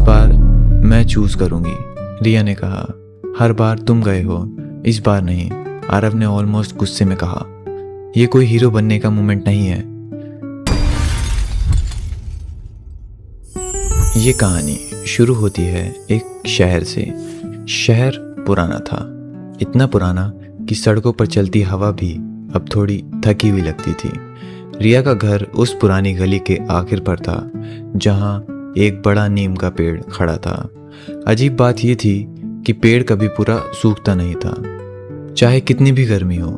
बार मैं चूज करूंगी, रिया ने कहा। हर बार तुम गए हो, इस बार नहीं, आरव ने ऑलमोस्ट गुस्से में कहा। यह कोई हीरो बनने का मोमेंट नहीं है। ये कहानी शुरू होती है एक शहर से। शहर पुराना था, इतना पुराना कि सड़कों पर चलती हवा भी अब थोड़ी थकी हुई लगती थी। रिया का घर उस पुरानी गली के आखिर पर था, जहां एक बड़ा नीम का पेड़ खड़ा था। अजीब बात यह थी कि पेड़ कभी पूरा सूखता नहीं था, चाहे कितनी भी गर्मी हो।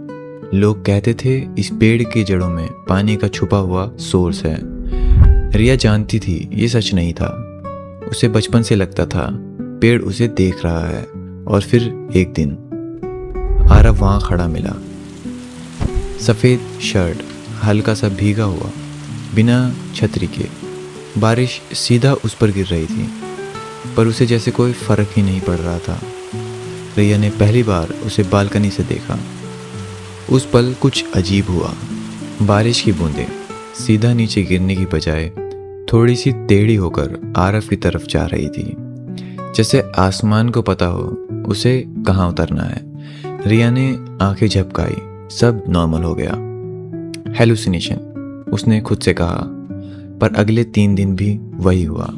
लोग कहते थे इस पेड़ की जड़ों में पानी का छुपा हुआ सोर्स है। रिया जानती थी ये सच नहीं था। उसे बचपन से लगता था पेड़ उसे देख रहा है। और फिर एक दिन आरव वहां खड़ा मिला, सफ़ेद शर्ट, हल्का सा भीगा हुआ, बिना छतरी के। बारिश सीधा उस पर गिर रही थी, पर उसे जैसे कोई फर्क ही नहीं पड़ रहा था। रिया ने पहली बार उसे बालकनी से देखा। उस पल कुछ अजीब हुआ। बारिश की बूंदें सीधा नीचे गिरने की बजाय थोड़ी सी टेढ़ी होकर आरव की तरफ जा रही थी, जैसे आसमान को पता हो उसे कहाँ उतरना है। रिया ने आंखें झपकाई, सब नॉर्मल हो गया। हेलुसिनेशन, उसने खुद से कहा। पर अगले 3 दिन भी वही हुआ।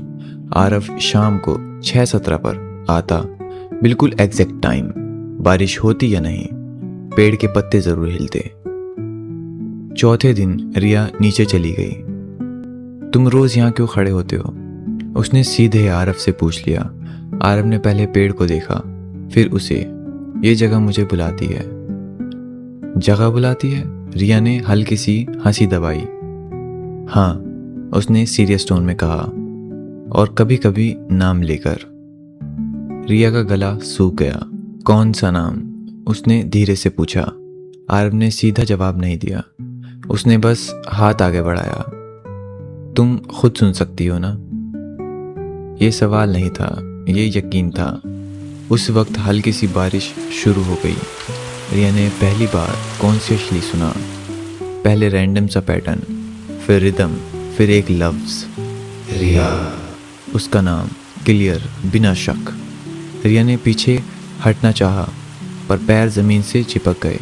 आरव शाम को 6:17 पर आता, बिल्कुल एग्जैक्ट टाइम। बारिश होती या नहीं, पेड़ के पत्ते जरूर हिलते। चौथे दिन रिया नीचे चली गई। तुम रोज यहाँ क्यों खड़े होते हो? उसने सीधे आरव से पूछ लिया। आरव ने पहले पेड़ को देखा, फिर उसे। ये जगह मुझे बुलाती है। जगह बुलाती है? रिया ने हल्की सी हंसी दबाई। हाँ, उसने सीरियस टोन में कहा, और कभी कभी नाम लेकर। रिया का गला सूख गया। कौन सा नाम? उसने धीरे से पूछा। आरव ने सीधा जवाब नहीं दिया, उसने बस हाथ आगे बढ़ाया। तुम खुद सुन सकती हो ना? ये सवाल नहीं था, ये यकीन था। उस वक्त हल्की सी बारिश शुरू हो गई। रिया ने पहली बार कॉन्शियसली सुना। पहले रैंडम सा पैटर्न, फिर रिदम, फिर एक लफ्ज, रिया। उसका नाम क्लियर, बिना शक। रिया ने पीछे हटना चाहा, पर पैर जमीन से चिपक गए,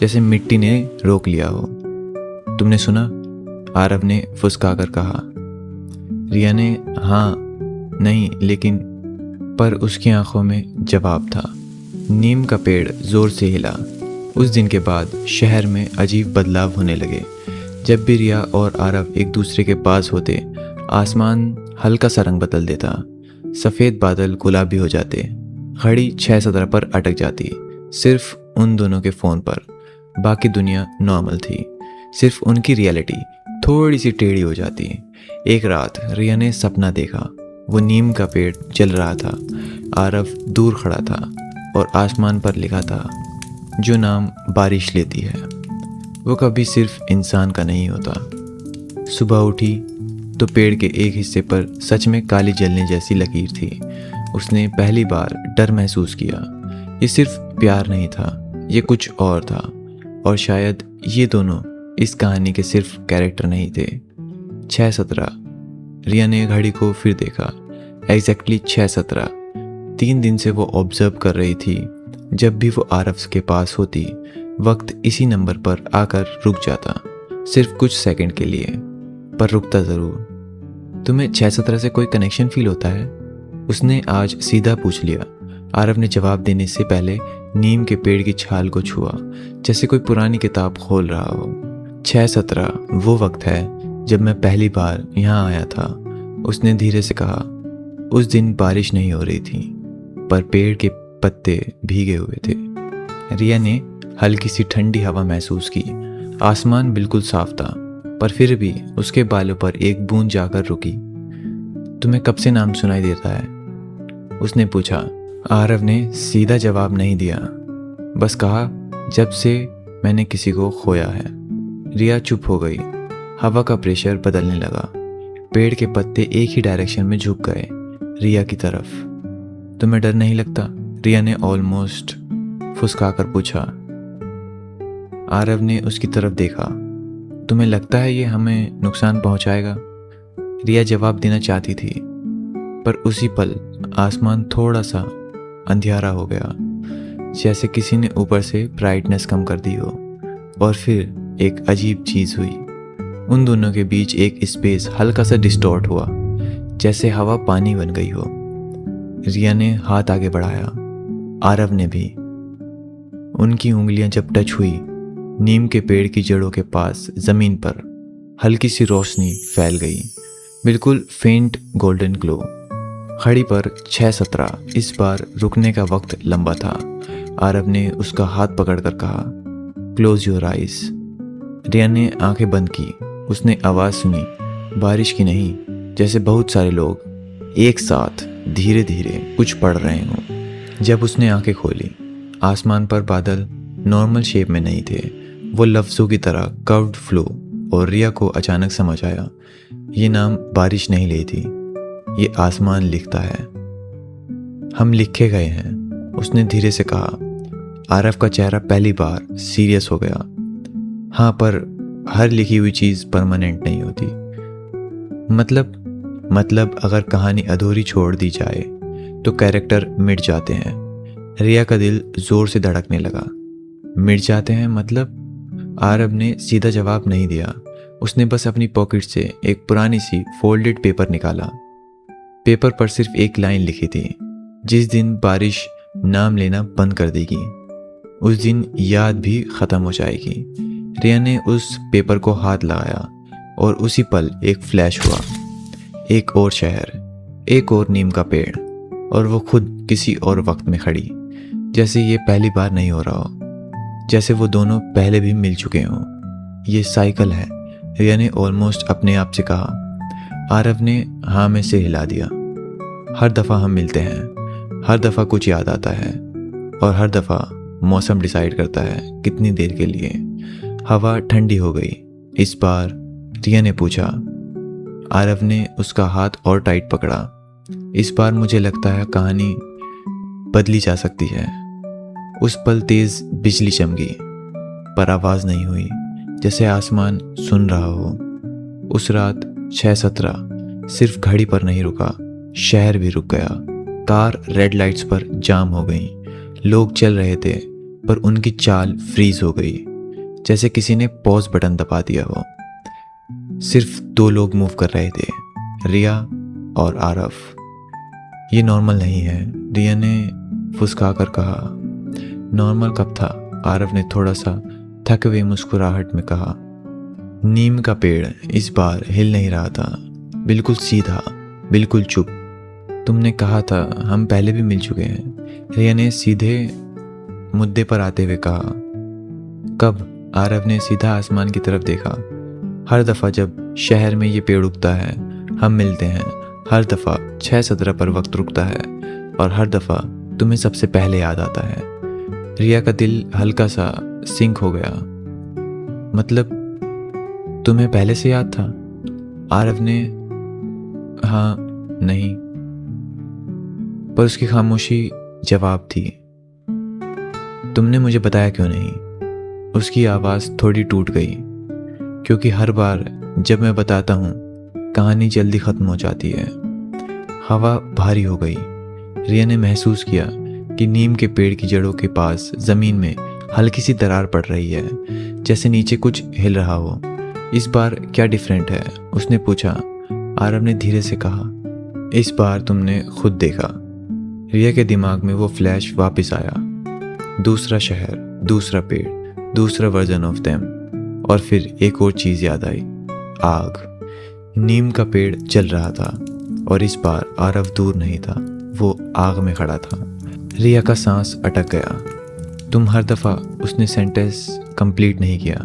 जैसे मिट्टी ने रोक लिया हो। तुमने सुना? आरव ने फुसकाकर कहा। रिया ने हाँ, नहीं, लेकिन। पर उसकी आंखों में जवाब था। नीम का पेड़ जोर से हिला। उस दिन के बाद शहर में अजीब बदलाव होने लगे। जब भी रिया और आरव एक दूसरे के पास होते, आसमान हल्का सा रंग बदल देता। सफ़ेद बादल गुलाबी हो जाते। घड़ी 6:17 पर अटक जाती, सिर्फ उन दोनों के फ़ोन पर। बाकी दुनिया नॉर्मल थी, सिर्फ उनकी रियलिटी थोड़ी सी टेढ़ी हो जाती। एक रात रिया ने सपना देखा। वो नीम का पेड़ जल रहा था, आरव दूर खड़ा था, और आसमान पर लिखा था, जो नाम बारिश लेती है वो कभी सिर्फ इंसान का नहीं होता। सुबह उठी तो पेड़ के एक हिस्से पर सच में काली जलने जैसी लकीर थी। उसने पहली बार डर महसूस किया। ये सिर्फ प्यार नहीं था, ये कुछ और था। और शायद ये दोनों इस कहानी के सिर्फ कैरेक्टर नहीं थे। 6:17। रिया ने घड़ी को फिर देखा। एग्जैक्टली 6:17। 3 दिन से वो ऑब्जर्व कर रही थी। जब भी वो आरव के पास होती, वक्त इसी नंबर पर आकर रुक जाता, सिर्फ कुछ सेकंड के लिए, पर रुकता ज़रूर। तुम्हें 6:17 से कोई कनेक्शन फील होता है? उसने आज सीधा पूछ लिया। आरव ने जवाब देने से पहले नीम के पेड़ की छाल को छुआ, जैसे कोई पुरानी किताब खोल रहा हो। 6:17 वो वक्त है जब मैं पहली बार यहाँ आया था, उसने धीरे से कहा। उस दिन बारिश नहीं हो रही थी, पर पेड़ के पत्ते भीगे हुए थे। रिया ने हल्की सी ठंडी हवा महसूस की। आसमान बिल्कुल साफ था, पर फिर भी उसके बालों पर एक बूंद जाकर रुकी। तुम्हें कब से नाम सुनाई देता है? उसने पूछा। आरव ने सीधा जवाब नहीं दिया, बस कहा, जब से मैंने किसी को खोया है। रिया चुप हो गई। हवा का प्रेशर बदलने लगा। पेड़ के पत्ते एक ही डायरेक्शन में झुक गए, रिया की तरफ। तुम्हें डर नहीं लगता? रिया ने ऑलमोस्ट फुसकाकर पूछा। आरव ने उसकी तरफ देखा। तुम्हें लगता है ये हमें नुकसान पहुंचाएगा? रिया जवाब देना चाहती थी, पर उसी पल आसमान थोड़ा सा अंधियारा हो गया, जैसे किसी ने ऊपर से ब्राइटनेस कम कर दी हो। और फिर एक अजीब चीज़ हुई। उन दोनों के बीच एक स्पेस हल्का सा डिस्टॉर्ट हुआ, जैसे हवा पानी बन गई हो। रिया ने हाथ आगे बढ़ाया, आरव ने भी। उनकी उंगलियां जब टच हुई, नीम के पेड़ की जड़ों के पास ज़मीन पर हल्की सी रोशनी फैल गई, बिल्कुल फेंट गोल्डन ग्लो। घड़ी पर 6:17। इस बार रुकने का वक्त लंबा था। आरव ने उसका हाथ पकड़कर कहा, क्लोज योर आइज। रिया ने आंखें बंद की। उसने आवाज़ सुनी, बारिश की नहीं, जैसे बहुत सारे लोग एक साथ धीरे धीरे कुछ पढ़ रहे हों। जब उसने आंखें खोली, आसमान पर बादल नॉर्मल शेप में नहीं थे, वो लफ्ज़ों की तरह कर्व्ड फ्लो। और रिया को अचानक समझ आया, ये नाम बारिश नहीं ली थी, ये आसमान लिखता है। हम लिखे गए हैं, उसने धीरे से कहा। आरव का चेहरा पहली बार सीरियस हो गया। हाँ, पर हर लिखी हुई चीज़ परमानेंट नहीं होती। मतलब अगर कहानी अधूरी छोड़ दी जाए तो कैरेक्टर मिट जाते हैं। रिया का दिल जोर से धड़कने लगा। मिट जाते हैं मतलब? आरव ने सीधा जवाब नहीं दिया। उसने बस अपनी पॉकेट से एक पुरानी सी फोल्डेड पेपर निकाला। पेपर पर सिर्फ एक लाइन लिखी थी, जिस दिन बारिश नाम लेना बंद कर देगी, उस दिन याद भी ख़त्म हो जाएगी। रिया ने उस पेपर को हाथ लगाया और उसी पल एक फ्लैश हुआ। एक और शहर, एक और नीम का पेड़, और वो खुद किसी और वक्त में खड़ी, जैसे ये पहली बार नहीं हो रहा हो, जैसे वो दोनों पहले भी मिल चुके हों। ये साइकिल है, रिया ने ऑलमोस्ट अपने आप से कहा। आरव ने हाँ में से हिला दिया। हर दफ़ा हम मिलते हैं, हर दफ़ा कुछ याद आता है, और हर दफ़ा मौसम डिसाइड करता है कितनी देर के लिए। हवा ठंडी हो गई। इस बार रिया ने पूछा। आरव ने उसका हाथ और टाइट पकड़ा। इस बार मुझे लगता है कहानी बदली जा सकती है। उस पल तेज बिजली चमकी, पर आवाज़ नहीं हुई, जैसे आसमान सुन रहा हो। उस रात 6:17 सिर्फ घड़ी पर नहीं रुका, शहर भी रुक गया। कार रेड लाइट्स पर जाम हो गई। लोग चल रहे थे, पर उनकी चाल फ्रीज हो गई, जैसे किसी ने पॉज बटन दबा दिया हो। सिर्फ 2 लोग मूव कर रहे थे, रिया और आरव। ये नॉर्मल नहीं है, रिया ने फुसका कर कहा। नॉर्मल कब था? आरव ने थोड़ा सा थके हुए मुस्कुराहट में कहा। नीम का पेड़ इस बार हिल नहीं रहा था, बिल्कुल सीधा, बिल्कुल चुप। तुमने कहा था हम पहले भी मिल चुके हैं, रिया ने सीधे मुद्दे पर आते हुए कहा। कब? आरव ने सीधा आसमान की तरफ देखा। हर दफ़ा जब शहर में ये पेड़ उगता है, हम मिलते हैं। हर दफ़ा 6:17 पर वक्त रुकता है, और हर दफ़ा तुम्हें सबसे पहले याद आता है। रिया का दिल हल्का सा सिंक हो गया। मतलब तुम्हें पहले से याद था? आरव ने हाँ नहीं, पर उसकी खामोशी जवाब थी। तुमने मुझे बताया क्यों नहीं? उसकी आवाज़ थोड़ी टूट गई। क्योंकि हर बार जब मैं बताता हूँ, कहानी जल्दी ख़त्म हो जाती है। हवा भारी हो गई। रिया ने महसूस किया कि नीम के पेड़ की जड़ों के पास ज़मीन में हल्की सी दरार पड़ रही है, जैसे नीचे कुछ हिल रहा हो। इस बार क्या डिफरेंट है? उसने पूछा। आरव ने धीरे से कहा, इस बार तुमने खुद देखा। रिया के दिमाग में वो फ्लैश वापस आया। दूसरा शहर, दूसरा पेड़, दूसरा वर्जन ऑफ देम। और फिर एक और चीज़ याद आई, आग। नीम का पेड़ जल रहा था, और इस बार आरव दूर नहीं था, वो आग में खड़ा था। रिया का सांस अटक गया। तुम हर दफ़ा, उसने सेंटेंस कंप्लीट नहीं किया।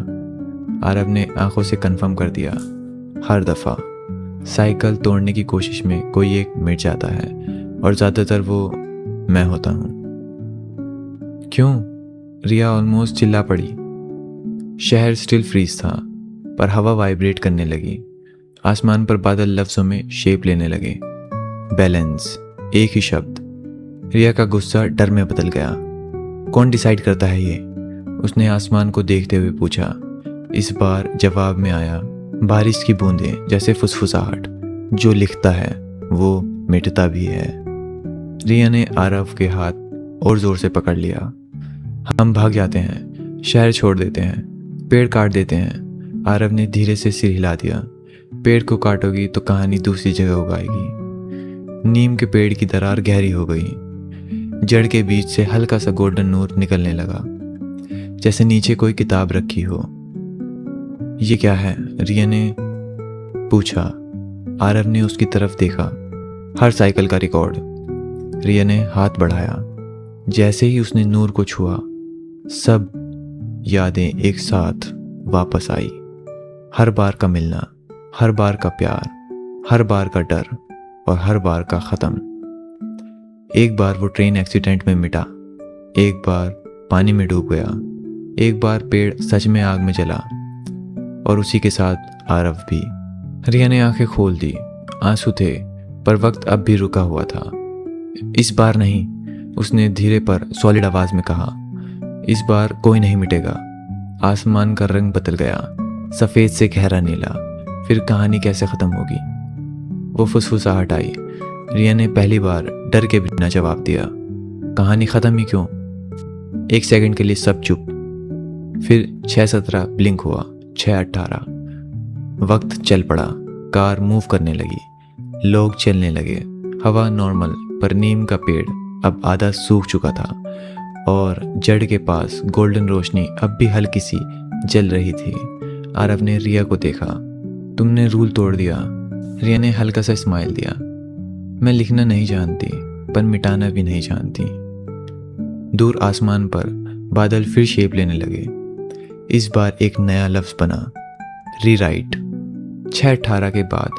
आरव ने आंखों से कंफर्म कर दिया। हर दफ़ा। साइकिल तोड़ने की कोशिश में कोई एक मिट जाता है, और ज़्यादातर वो मैं होता हूँ। क्यों? रिया ऑलमोस्ट चिल्ला पड़ी। शहर स्टिल फ्रीज था, पर हवा वाइब्रेट करने लगी। आसमान पर बादल लफ्ज़ों में शेप लेने लगे। बैलेंस, एक ही शब्द। रिया का गुस्सा डर में बदल गया। कौन डिसाइड करता है ये? उसने आसमान को देखते हुए पूछा। इस बार जवाब में आया बारिश की बूंदें, जैसे फुसफुसाहट। जो लिखता है वो मिटता भी है। रिया ने आरव के हाथ और जोर से पकड़ लिया। हम भाग जाते हैं, शहर छोड़ देते हैं, पेड़ काट देते हैं। आरव ने धीरे से सिर हिला दिया। पेड़ को काटोगी तो कहानी दूसरी जगह उगाएगी। नीम के पेड़ की दरार गहरी हो गई। जड़ के बीच से हल्का सा गोल्डन नूर निकलने लगा, जैसे नीचे कोई किताब रखी हो। ये क्या है? रिया ने पूछा। आरव ने उसकी तरफ देखा। हर साइकिल का रिकॉर्ड। रिया ने हाथ बढ़ाया। जैसे ही उसने नूर को छुआ, सब यादें एक साथ वापस आई। हर बार का मिलना, हर बार का प्यार, हर बार का डर और हर बार का ख़त्म। एक बार वो ट्रेन एक्सीडेंट में मिटा, एक बार पानी में डूब गया, एक बार पेड़ सच में आग में जला, और उसी के साथ आरव भी। रिया ने आंखें खोल दी। आंसू थे, पर वक्त अब भी रुका हुआ था। इस बार नहीं, उसने धीरे पर सॉलिड आवाज में कहा। इस बार कोई नहीं मिटेगा। आसमान का रंग बदल गया, सफ़ेद से गहरा नीला। फिर कहानी कैसे ख़त्म होगी? वो फुसफुसाहट आई। रिया ने पहली बार डर के बिना जवाब दिया। कहानी ख़त्म ही क्यों? एक सेकंड के लिए सब चुप। फिर 6:17 ब्लिंक हुआ, 6:18। वक्त चल पड़ा। कार मूव करने लगी, लोग चलने लगे। हवा नॉर्मल, पर नीम का पेड़ अब आधा सूख चुका था और जड़ के पास गोल्डन रोशनी अब भी हल्की सी जल रही थी। आरव ने रिया को देखा। तुमने रूल तोड़ दिया। रिया ने हल्का सा स्माइल दिया। मैं लिखना नहीं जानती, पर मिटाना भी नहीं जानती। दूर आसमान पर बादल फिर शेप लेने लगे। इस बार एक नया लफ्ज बना, रीराइट। 6:18 के बाद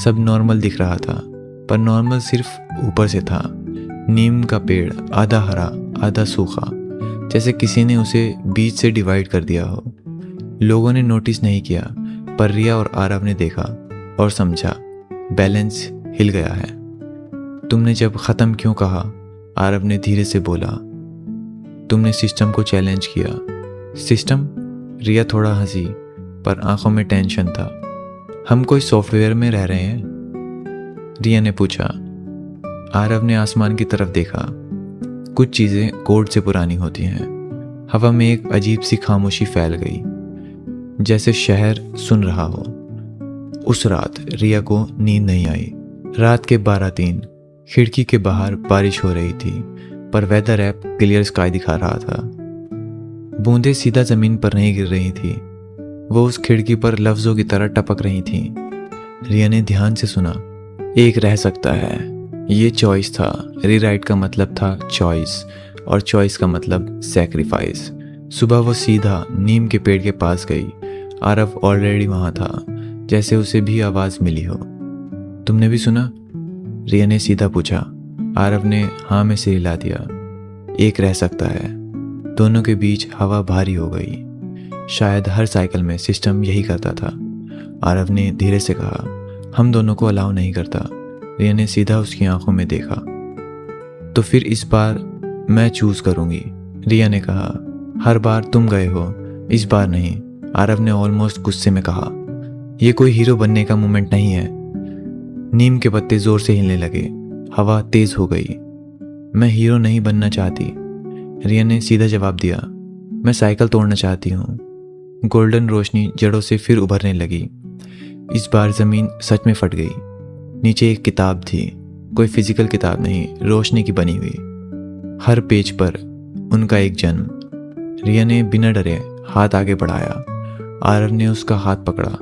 सब नॉर्मल दिख रहा था, पर नॉर्मल सिर्फ ऊपर से था। नीम का पेड़ आधा हरा आधा सूखा, जैसे किसी ने उसे बीच से डिवाइड कर दिया हो। लोगों ने नोटिस नहीं किया, पर रिया और आरव ने देखा और समझा। बैलेंस हिल गया है। तुमने जब ख़त्म क्यों कहा? आरव ने धीरे से बोला। तुमने सिस्टम को चैलेंज किया। सिस्टम? रिया थोड़ा हंसी, पर आंखों में टेंशन था। हम कोई सॉफ्टवेयर में रह रहे हैं? रिया ने पूछा। आरव ने आसमान की तरफ देखा। कुछ चीज़ें कोड से पुरानी होती हैं। हवा में एक अजीब सी खामोशी फैल गई, जैसे शहर सुन रहा हो। उस रात रिया को नींद नहीं आई। रात के 12:03। खिड़की के बाहर बारिश हो रही थी, पर वेदर ऐप क्लियर स्काई दिखा रहा था। बूंदें सीधा ज़मीन पर नहीं गिर रही थी, वो उस खिड़की पर लफ्ज़ों की तरह टपक रही थी। रिया ने ध्यान से सुना। एक रह सकता है, ये चॉइस था। रीराइट का मतलब था चॉइस, और चॉइस का मतलब सैक्रिफाइस। सुबह वो सीधा नीम के पेड़ के पास गई। आरव ऑलरेडी वहाँ था, जैसे उसे भी आवाज़ मिली हो। तुमने भी सुना? रिया ने सीधा पूछा। आरव ने हाँ में सिर हिला दिया। एक रह सकता है। दोनों के बीच हवा भारी हो गई। शायद हर साइकिल में सिस्टम यही करता था। आरव ने धीरे से कहा, हम दोनों को अलाउ नहीं करता। रिया ने सीधा उसकी आंखों में देखा। तो फिर इस बार मैं चूज करूंगी, रिया ने कहा। हर बार तुम गए हो, इस बार नहीं। आरव ने ऑलमोस्ट गुस्से में कहा। यह कोई हीरो बनने का मोमेंट नहीं है। नीम के पत्ते जोर से हिलने लगे। हवा तेज हो गई। मैं हीरो नहीं बनना चाहती, रिया ने सीधा जवाब दिया। मैं साइकिल तोड़ना चाहती हूँ। गोल्डन रोशनी जड़ों से फिर उभरने लगी। इस बार ज़मीन सच में फट गई। नीचे एक किताब थी, कोई फिजिकल किताब नहीं, रोशनी की बनी हुई। हर पेज पर उनका एक जन्म। रिया ने बिना डरे हाथ आगे बढ़ाया। आरव ने उसका हाथ पकड़ा।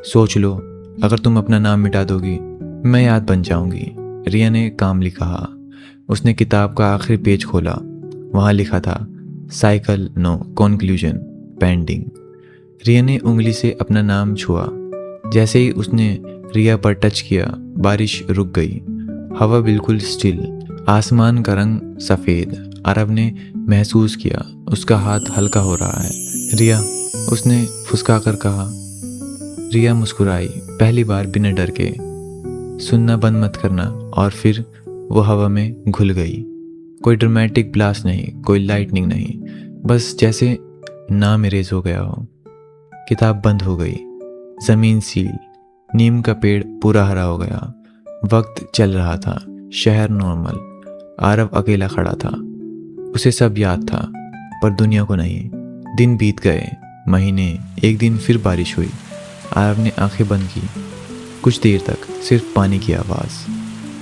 सोच लो, अगर तुम अपना नाम मिटा दोगी, मैं याद बन जाऊंगी, रिया ने कामली कहा। उसने किताब का आखिरी पेज खोला। वहाँ लिखा था, साइकिल नो कंक्लूजन पेंडिंग। रिया ने उंगली से अपना नाम छुआ। जैसे ही उसने रिया पर टच किया, बारिश रुक गई। हवा बिल्कुल स्टिल, आसमान का रंग सफ़ेद। आरव ने महसूस किया उसका हाथ हल्का हो रहा है। रिया, उसने फुसका कर कहा। रिया मुस्कुराई, पहली बार बिना डर के। सुनना बंद मत करना। और फिर वो हवा में घुल गई। कोई ड्रामेटिक ब्लास्ट नहीं, कोई लाइटनिंग नहीं, बस जैसे नाम इरेज हो गया हो। किताब बंद हो गई। ज़मीन सील। नीम का पेड़ पूरा हरा हो गया। वक्त चल रहा था, शहर नॉर्मल, आरव अकेला खड़ा था। उसे सब याद था पर दुनिया को नहीं। दिन बीत गए, महीने, एक दिन फिर बारिश हुई। आरव ने आंखें बंद की। कुछ देर तक सिर्फ पानी की आवाज़,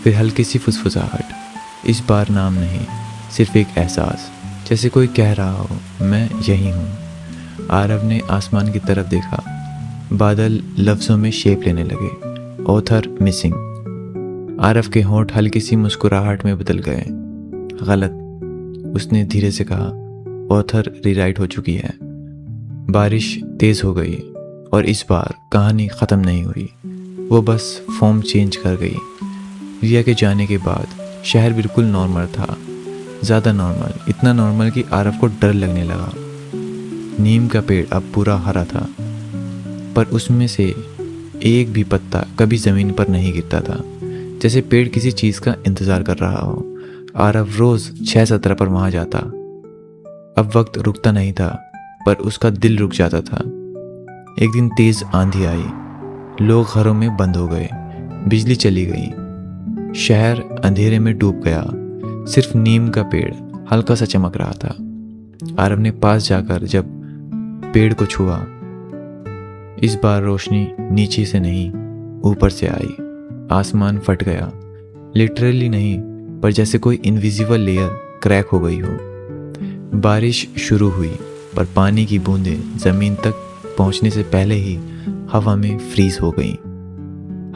फिर हल्की सी फुसफुसाहट। इस बार नाम नहीं, सिर्फ एक एहसास, जैसे कोई कह रहा हो मैं यही हूँ। आरव ने आसमान की तरफ देखा। बादल लफ्ज़ों में शेप लेने लगे। Author missing. आरव के होंठ हल्की सी मुस्कुराहट में बदल गए। गलत, उसने धीरे से कहा। ऑथर रीराइट हो चुकी है। बारिश तेज़ हो गई और इस बार कहानी ख़त्म नहीं हुई, वो बस फॉर्म चेंज कर गई। रिया के जाने के बाद शहर बिल्कुल नॉर्मल था, ज़्यादा नॉर्मल, इतना नॉर्मल कि आरव को डर लगने लगा। नीम का पेड़ अब पूरा हरा था, पर उसमें से एक भी पत्ता कभी ज़मीन पर नहीं गिरता था, जैसे पेड़ किसी चीज़ का इंतज़ार कर रहा हो। आरव रोज़ 6:17 पर वहाँ जाता। अब वक्त रुकता नहीं था, पर उसका दिल रुक जाता था। एक दिन तेज़ आंधी आई, लोग घरों में बंद हो गए, बिजली चली गई, शहर अंधेरे में डूब गया। सिर्फ नीम का पेड़ हल्का सा चमक रहा था। आरव ने पास जाकर जब पेड़ को छुआ, इस बार रोशनी नीचे से नहीं ऊपर से आई। आसमान फट गया, लिटरली नहीं, पर जैसे कोई इनविजिबल लेयर क्रैक हो गई हो। बारिश शुरू हुई, पर पानी की बूंदें ज़मीन तक पहुंचने से पहले ही हवा में फ्रीज हो गई।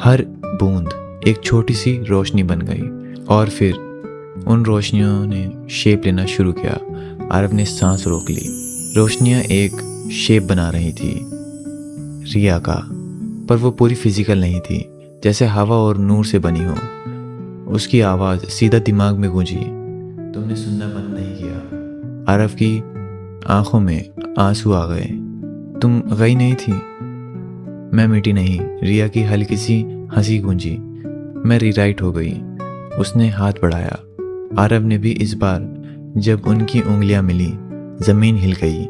हर बूंद एक छोटी सी रोशनी बन गई और फिर उन रोशनियों ने शेप लेना शुरू किया। आरव ने सांस रोक ली। रोशनियां एक शेप बना रही थी, रिया का, पर वो पूरी फिजिकल नहीं थी, जैसे हवा और नूर से बनी हो। उसकी आवाज़ सीधा दिमाग में गूंजी, तुमने सुनना बंद नहीं किया। आरव की आंखों में आंसू आ गए। तुम गई नहीं थी? मैं मिटी नहीं। रिया की हल्की सी हंसी गूंजी। मैं रीराइट हो गई। उसने हाथ बढ़ाया। आरव ने भी। इस बार जब उनकी उंगलियां मिली, ज़मीन हिल गई।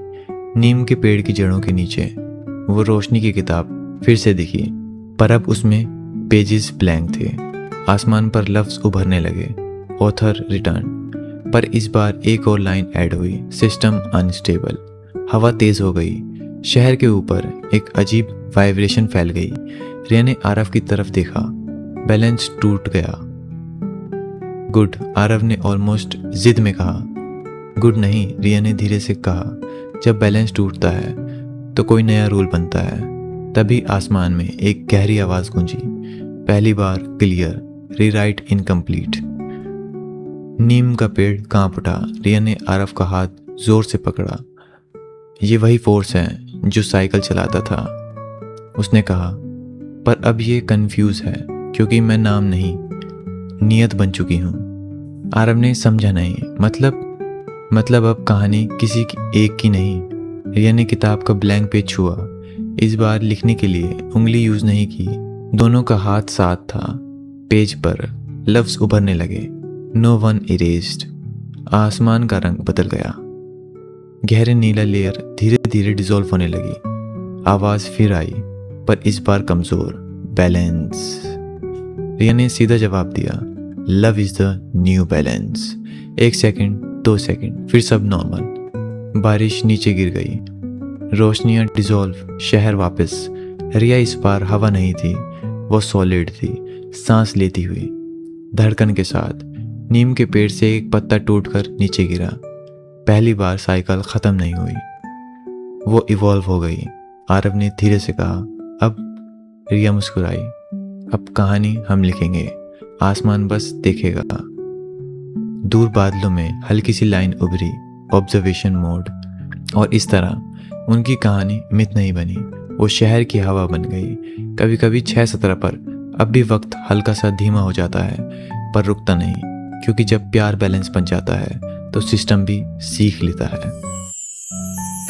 नीम के पेड़ की जड़ों के नीचे वो रोशनी की किताब फिर से दिखी, पर अब उसमें पेजेस ब्लैंक थे। आसमान पर लफ्ज़ उभरने लगे, ऑथर रिटर्न। पर इस बार एक और लाइन ऐड हुई, सिस्टम अनस्टेबल। हवा तेज़ हो गई। शहर के ऊपर एक अजीब वाइब्रेशन फैल गई। रिया ने आरव की तरफ देखा। बैलेंस टूट गया। गुड, आरव ने ऑलमोस्ट जिद में कहा। गुड नहीं, रिया ने धीरे से कहा। जब बैलेंस टूटता है तो कोई नया रूल बनता है। तभी आसमान में एक गहरी आवाज़ गूंजी, पहली बार क्लियर, रीराइट इनकम्प्लीट। नीम का पेड़ कांप उठा। रिया ने आरव का हाथ जोर से पकड़ा। ये वही फोर्स है जो साइकिल चलाता था, उसने कहा। पर अब ये कंफ्यूज है, क्योंकि मैं नाम नहीं, नियत बन चुकी हूँ। आरव ने समझा नहीं। मतलब अब कहानी किसी की एक की नहीं। रिया ने किताब का ब्लैंक पेज छुआ। इस बार लिखने के लिए उंगली यूज नहीं की, दोनों का हाथ साथ था। पेज पर लफ्ज उभरने लगे, नो वन इरेज्ड। आसमान का रंग बदल गया। गहरे नीला लेयर धीरे धीरे डिसॉल्व होने लगी। आवाज फिर आई, पर इस बार कमजोर, बैलेंस। रिया ने सीधा जवाब दिया, love is the new balance. 1 second, 2 second, फिर सब नॉर्मल। बारिश नीचे गिर गई, रोशनियां डिसॉल्व, शहर वापस। रिया इस बार हवा नहीं थी, वो सॉलिड थी, सांस लेती हुई, धड़कन के साथ। नीम के पेड़ से एक पत्ता टूटकर नीचे गिरा। पहली बार साइकिल ख़त्म नहीं हुई, वो इवॉल्व हो गई। आरव ने धीरे से कहा, अब। रिया मुस्कुराई, अब कहानी हम लिखेंगे, आसमान बस देखेगा। दूर बादलों में हल्की सी लाइन उभरी, ऑब्जर्वेशन मोड। और इस तरह उनकी कहानी मिथ नहीं बनी, वो शहर की हवा बन गई। कभी कभी 6:17 पर अब भी वक्त हल्का सा धीमा हो जाता है, पर रुकता नहीं, क्योंकि जब प्यार बैलेंस बन जाता है तो सिस्टम भी सीख लेता है।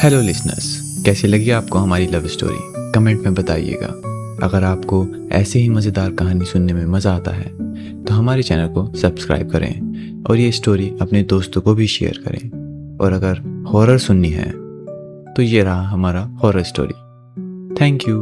हेलो लिसनर्स, कैसी लगी आपको हमारी लव स्टोरी? कमेंट में बताइएगा। अगर आपको ऐसे ही मज़ेदार कहानी सुनने में मज़ा आता है तो हमारे चैनल को सब्सक्राइब करें और ये स्टोरी अपने दोस्तों को भी शेयर करें। और अगर हॉरर सुननी है तो ये रहा हमारा हॉरर स्टोरी। Thank you.